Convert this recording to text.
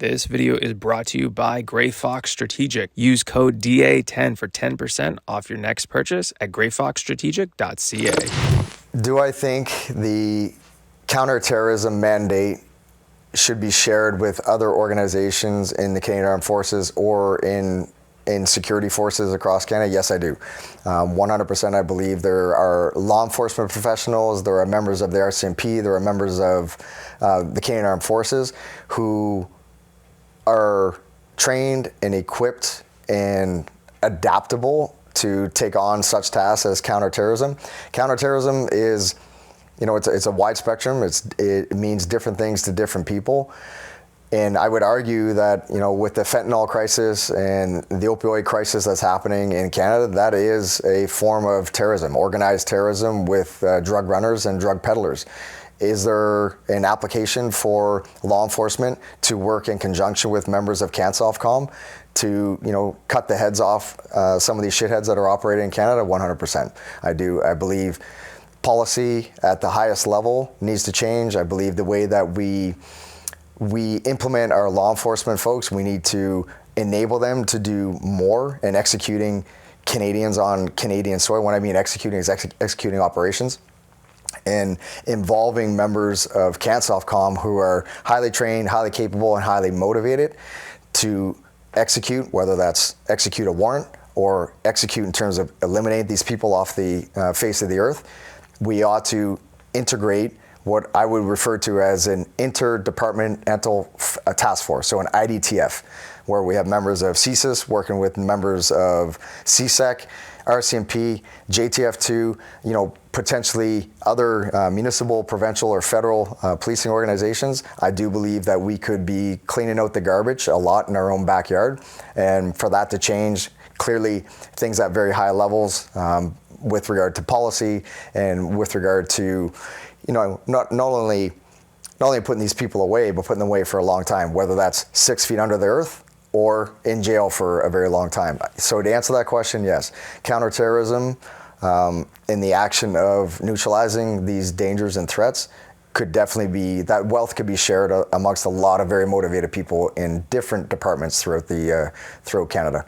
This video is brought to you by Gray Fox Strategic. Use code DA10 for 10% off your next purchase at grayfoxstrategic.ca. Do I think the counterterrorism mandate should be shared with other organizations in the Canadian Armed Forces or in security forces across Canada? Yes, I do. 100% I believe there are law enforcement professionals, there are members of the RCMP, there are members of the Canadian Armed Forces who are trained and equipped and adaptable to take on such tasks as counterterrorism. Counterterrorism is, it's a wide spectrum. It means different things to different people. And I would argue that, with the fentanyl crisis and the opioid crisis that's happening in Canada, that is a form of terrorism, organized terrorism with drug runners and drug peddlers. Is there an application for law enforcement to work in conjunction with members of CANSOFCOM to, cut the heads off some of these shitheads that are operating in Canada? 100%. I do. I believe policy at the highest level needs to change. I believe the way that we implement our law enforcement folks, we need to enable them to do more in executing Canadians on Canadian soil. When I mean executing, is executing operations. And involving members of CANSOFCOM who are highly trained, highly capable, and highly motivated to execute, whether that's execute a warrant or execute in terms of eliminate these people off the face of the earth. We ought to integrate what I would refer to as an interdepartmental task force, so an IDTF, where we have members of CSIS working with members of CSEC, RCMP, JTF2, potentially other municipal, provincial, or federal policing organizations. I do believe that we could be cleaning out the garbage a lot in our own backyard. And for that to change, clearly things at very high levels with regard to policy and with regard to, not only putting these people away, but putting them away for a long time, whether that's 6 feet under the earth or in jail for a very long time. So to answer that question, yes, counterterrorism in the action of neutralizing these dangers and threats could definitely be, that wealth could be shared amongst a lot of very motivated people in different departments throughout Canada.